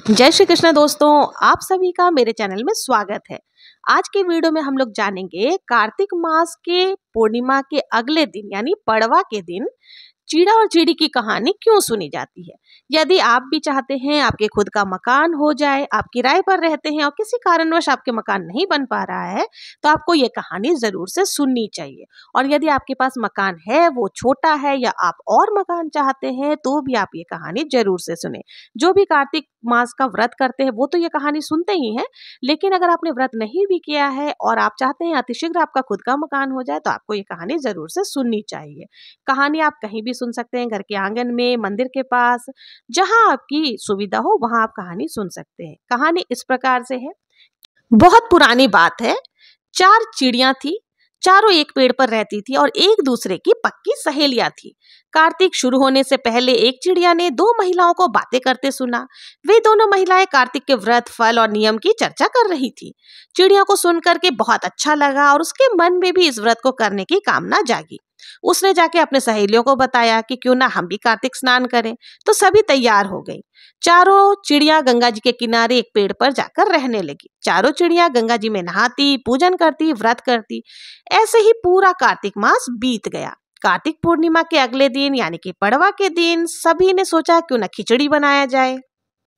जय श्री कृष्ण दोस्तों, आप सभी का मेरे चैनल में स्वागत है। आज के वीडियो में हम लोग जानेंगे कार्तिक मास के पूर्णिमा के अगले दिन यानी पड़वा के दिन चीड़ा और चिड़ी की कहानी क्यों सुनी जाती है। यदि आप भी चाहते हैं आपके खुद का मकान हो जाए, आप किराए पर रहते हैं और किसी कारणवश आपके मकान नहीं बन पा रहा है, तो आपको ये कहानी जरूर से सुननी चाहिए। और यदि आपके पास मकान है, वो छोटा है या आप और मकान चाहते हैं, तो भी आप ये कहानी जरूर से सुने। जो भी कार्तिक मास का व्रत करते हैं वो तो ये कहानी सुनते ही हैं, लेकिन अगर आपने व्रत नहीं भी किया है और आप चाहते हैं अतिशीघ्र आपका खुद का मकान हो जाए, तो आपको ये कहानी जरूर से सुननी चाहिए। कहानी आप कहीं भी सुन सकते हैं, घर के आंगन में, मंदिर के पास, जहां आपकी सुविधा हो वहां आप कहानी सुन सकते हैं। कहानी इस प्रकार से है। बहुत पुरानी बात है। 4 चिड़ियां थी, चारों एक पेड़ पर रहती थी और एक दूसरे की पक्की सहेलियां थी। कार्तिक शुरू होने से पहले एक चिड़िया ने 2 महिलाओं को बातें करते सुना। वे दोनों महिलाएं कार्तिक के व्रत, फल और नियम की चर्चा कर रही थी। चिड़िया को सुनकर के बहुत अच्छा लगा और उसके मन में भी इस व्रत को करने की कामना जागी। उसने जाके अपने सहेलियों को बताया कि क्यों ना हम भी कार्तिक स्नान करें, तो सभी तैयार हो गई। चारों चिड़िया गंगा जी के किनारे एक पेड़ पर जाकर रहने लगी। चारों चिड़िया गंगा जी में नहाती, पूजन करती, व्रत करती। ऐसे ही पूरा कार्तिक मास बीत गया। कार्तिक पूर्णिमा के अगले दिन यानी कि पड़वा के दिन सभी ने सोचा क्यों ना खिचड़ी बनाया जाए।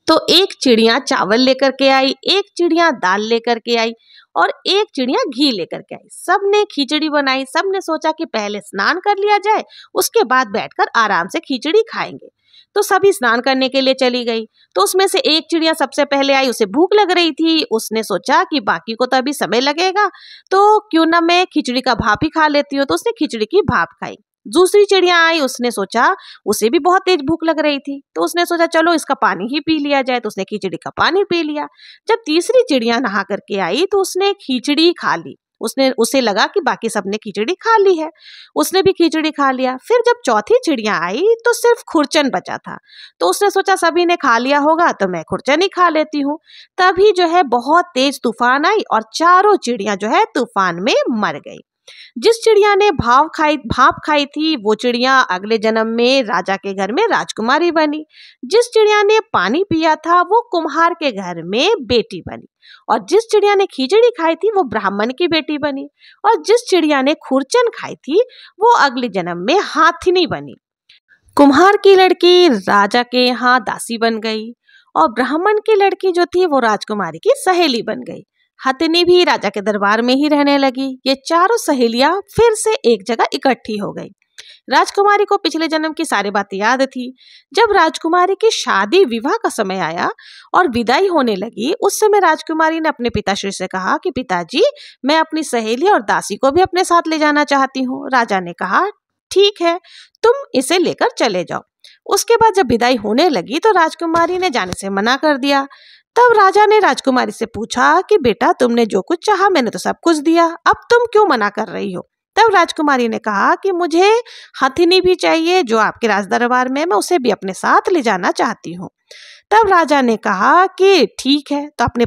तो एक चिड़िया चावल लेकर के आई, एक चिड़िया दाल लेकर के आई और एक चिड़िया घी लेकर के आई। सबने खिचड़ी बनाई। सबने सोचा कि पहले स्नान कर लिया जाए, उसके बाद बैठकर आराम से खिचड़ी खाएंगे। तो सभी स्नान करने के लिए चली गई। तो उसमें से एक चिड़िया सबसे पहले आई, उसे भूख लग रही थी। उसने सोचा कि बाकी को तो अभी समय लगेगा, तो क्यों ना मैं खिचड़ी का भाप ही खा लेती हूँ। तो उसने खिचड़ी की भाप खाई। दूसरी चिड़िया आई, उसने सोचा, उसे भी बहुत तेज भूख लग रही थी, तो उसने सोचा चलो इसका पानी ही पी लिया जाए। तो उसने खिचड़ी का पानी पी लिया। जब तीसरी चिड़िया नहा करके आई तो उसने खिचड़ी खा ली। उसे लगा कि बाकी सबने खिचड़ी खा ली है, उसने भी खिचड़ी खा लिया। फिर जब चौथी चिड़िया आई तो सिर्फ खुरचन बचा था, तो उसने सोचा सभी ने खा लिया होगा तो मैं खुरचन ही खा लेती हूँ। तभी जो है बहुत तेज तूफान आई और चारों चिड़िया जो है तूफान में मर गई। जिस चिड़िया ने भाप खाई थी वो चिड़िया अगले जन्म में राजा के घर में राजकुमारी बनी। जिस चिड़िया ने पानी पिया था वो कुम्हार के घर में बेटी बनी। और जिस चिड़िया ने खिचड़ी खाई थी वो ब्राह्मण की बेटी बनी। और जिस चिड़िया ने खुरचन खाई थी वो अगले जन्म में हाथिनी बनी। कुम्हार की लड़की राजा के यहाँ दासी बन गई और ब्राह्मण की लड़की जो थी वो राजकुमारी की सहेली बन गई। हथिनी भी राजा के दरबार में ही रहने लगी। ये चारों सहेलियां फिर से एक जगह इकट्ठी हो गई। राजकुमारी को पिछले जन्म की सारी बातें याद थी। जब राजकुमारी की शादी विवाह का समय आया और विदाई होने लगी, उस समय राजकुमारी ने अपने पिताश्री से कहा कि पिताजी, मैं अपनी सहेली और दासी को भी अपने साथ ले जाना चाहती हूँ। राजा ने कहा ठीक है, तुम इसे लेकर चले जाओ। उसके बाद जब विदाई होने लगी तो राजकुमारी ने जाने से मना कर दिया। तब राजा ने राजकुमारी से पूछा कि बेटा, तुमने जो कुछ चाहा मैंने तो सब कुछ दिया, अब तुम क्यों मना कर रही हो। तब राजकुमारी ने कहा कि मुझे हथिनी भी चाहिए जो आपके राज दरबार में, मैं उसे भी अपने साथ ले जाना चाहती हूँ। तब राजा ने कहा कि ठीक है, तो अपने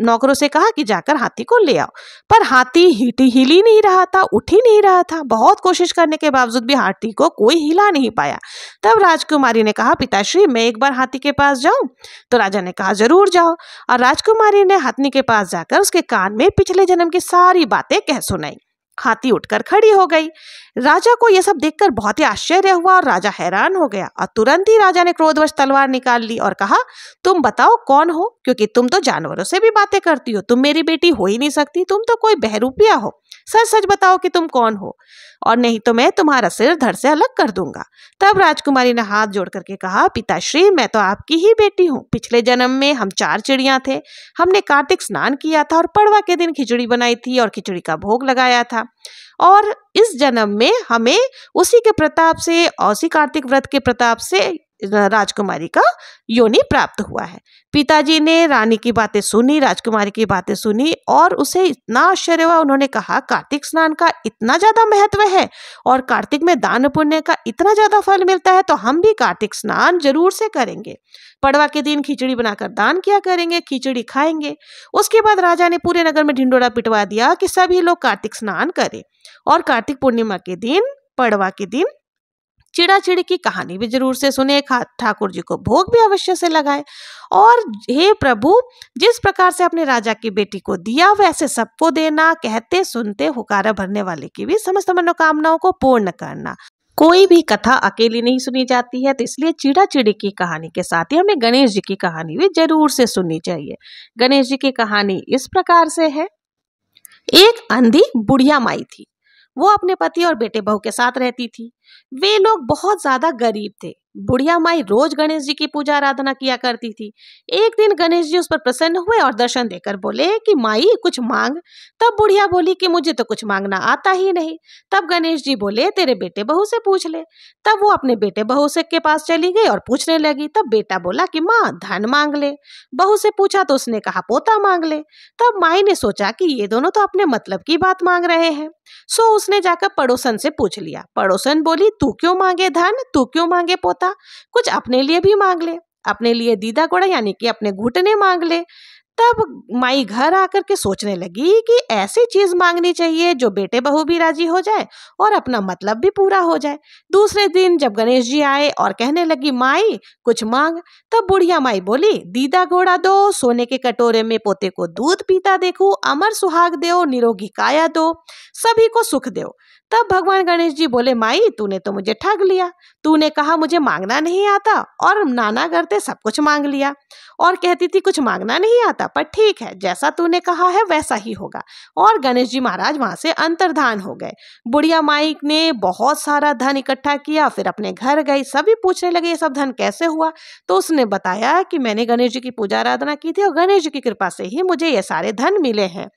नौकरों से कहा कि जाकर हाथी को ले आओ। पर हाथी हिल ही नहीं रहा था, उठ ही नहीं रहा था। बहुत कोशिश करने के बावजूद भी हाथी को कोई हिला नहीं पाया। तब राजकुमारी ने कहा पिताश्री, मैं एक बार हाथी के पास जाऊं। तो राजा ने कहा जरूर जाओ। और राजकुमारी ने हाथी के पास जाकर उसके कान में पिछले जन्म की सारी बातें कह सुनाई। हाथी उठकर खड़ी हो गई। राजा को यह सब देखकर बहुत ही आश्चर्य हुआ और राजा हैरान हो गया। और तुरंत ही राजा ने क्रोधवश तलवार निकाल ली और कहा तुम बताओ कौन हो, क्योंकि तुम तो जानवरों से भी बातें करती हो, तुम मेरी बेटी हो ही नहीं सकती, तुम तो कोई बहरूपिया हो। सच सच बताओ कि तुम कौन हो, और नहीं तो मैं तुम्हारा सिर धड़ से अलग कर दूंगा। तब राजकुमारी ने हाथ जोड़ करके कहा पिताश्री, मैं तो आपकी ही बेटी हूँ। पिछले जन्म में हम 4 चिड़िया थे। हमने कार्तिक स्नान किया था और पड़वा के दिन खिचड़ी बनाई थी और खिचड़ी का भोग लगाया था। और इस जन्म में हमें उसी के प्रताप से, उसी कार्तिक व्रत के प्रताप से राजकुमारी का योनि प्राप्त हुआ है। पिताजी ने रानी की बातें सुनी, राजकुमारी की बातें सुनी और उसे इतना आश्चर्य हुआ। उन्होंने कहा कार्तिक स्नान का इतना ज्यादा महत्व है और कार्तिक में दान पुण्य का इतना ज्यादा फल मिलता है, तो हम भी कार्तिक स्नान जरूर से करेंगे। पड़वा के दिन खिचड़ी बनाकर दान किया करेंगे, खिचड़ी खाएंगे। उसके बाद राजा ने पूरे नगर में ढिंडोरा पिटवा दिया कि सभी लोग कार्तिक स्नान करें और कार्तिक पूर्णिमा के दिन, पड़वा के दिन चिड़ा चिड़ी की कहानी भी जरूर से सुने, ठाकुर जी को भोग भी अवश्य से लगाए। और हे प्रभु, जिस प्रकार से अपने राजा की बेटी को दिया वैसे सबको देना, कहते सुनते हुकारा भरने वाले की भी समस्त मनोकामनाओं को पूर्ण करना। कोई भी कथा अकेली नहीं सुनी जाती है, तो इसलिए चिड़ा चिड़ी की कहानी के साथ ही हमें गणेश जी की कहानी भी जरूर से सुननी चाहिए। गणेश जी की कहानी इस प्रकार से है। एक अंधी बुढ़िया माई थी। वो अपने पति और बेटे बहू के साथ रहती थी। वे लोग बहुत ज्यादा गरीब थे। बुढ़िया माई रोज गणेश जी की पूजा आराधना किया करती थी। एक दिन गणेश जी उस पर प्रसन्न हुए और दर्शन देकर बोले कि माई कुछ मांग। तब बुढ़िया बोली कि मुझे तो कुछ मांगना आता ही नहीं। तब गणेश जी बोले तेरे बेटे बहू से पूछ ले। तब वो अपने बेटे बहू से के पास चली गई और पूछने लगी। तब बेटा बोला कि माँ धन मांग ले। बहू से पूछा तो उसने कहा पोता मांग ले। तब माई ने सोचा कि ये दोनों तो अपने मतलब की बात मांग रहे हैं, सो उसने जाकर पड़ोसन से पूछ लिया। पड़ोसन बोली तू क्यों मांगे धन, तू क्यों मांगे पोता, कुछ अपने लिए भी मांग ले, अपने लिए दीदा गोड़ा यानी कि अपने घुटने मांग ले। तब माई घर आकर के सोचने लगी कि ऐसी चीज मांगनी चाहिए जो बेटे बहू भी राजी हो जाए और अपना मतलब भी पूरा हो जाए। दूसरे दिन जब गणेश जी आए और कहने लगी माई कुछ मांग, तब बुढ़िया माई बोली दीदा घोड़ा दो, सोने के कटोरे में पोते को दूध पीता देखूं, अमर सुहाग दो, निरोगी काया दो, सभी को सुख दो। तब भगवान गणेश जी बोले माई तूने तो मुझे ठग लिया। तूने कहा मुझे मांगना नहीं आता और नाना करते सब कुछ मांग लिया, और कहती थी कुछ मांगना नहीं आता, पर ठीक है जैसा तूने कहा है वैसा ही होगा। और गणेश जी महाराज वहां से अंतर्धान हो गए। बुढ़िया माई ने बहुत सारा धन इकट्ठा किया, फिर अपने घर गई। सभी पूछने लगे ये सब धन कैसे हुआ। तो उसने बताया कि मैंने गणेश जी की पूजा आराधना की थी और गणेश जी की कृपा से ही मुझे ये सारे धन मिले हैं।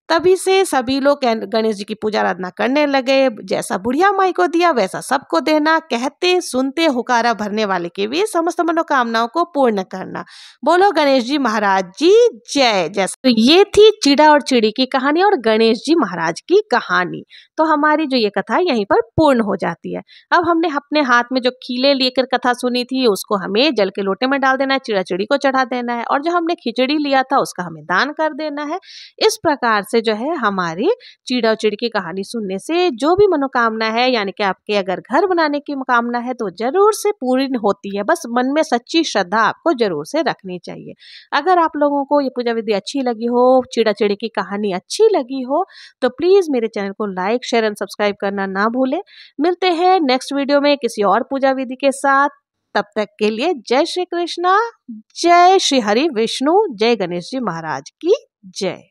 तभी से सभी लोग गणेश जी की पूजा आराधना करने लगे। जैसा बुढ़िया माई को दिया वैसा सबको देना, कहते सुनते हुकारा भरने वाले के भी समस्त मनोकामनाओं को पूर्ण करना। बोलो गणेश जी महाराज जी जय। जैसा तो ये थी चिड़ा और चिड़ी की कहानी और गणेश जी महाराज की कहानी। तो हमारी जो ये कथा यहीं पर पूर्ण हो जाती है। अब हमने अपने हाथ में जो खीले लेकर कथा सुनी थी उसको हमें जल के लोटे में डाल देना है, चिड़ा चिड़ी को चढ़ा देना है, और जो हमने खिचड़ी लिया था उसका हमें दान कर देना है। इस प्रकार से जो है हमारी चिड़ा और चिड़ी की कहानी सुनने से जो भी मनोकामना है, यानी कि आपके अगर घर बनाने की कामना है तो जरूर से पूरी होती है। बस मन में सच्ची श्रद्धा आपको जरूर से रखनी चाहिए। अगर आप लोगों को ये पूजा विधि अच्छी लगी हो, चिड़ा चिड़ी की कहानी अच्छी लगी हो, तो प्लीज मेरे चैनल को लाइक शेयर एंड सब्सक्राइब करना ना भूलें। मिलते हैं नेक्स्ट वीडियो में किसी और पूजा विधि के साथ। तब तक के लिए जय श्री कृष्णा, जय श्री हरि विष्णु, जय गणेश जी महाराज की जय।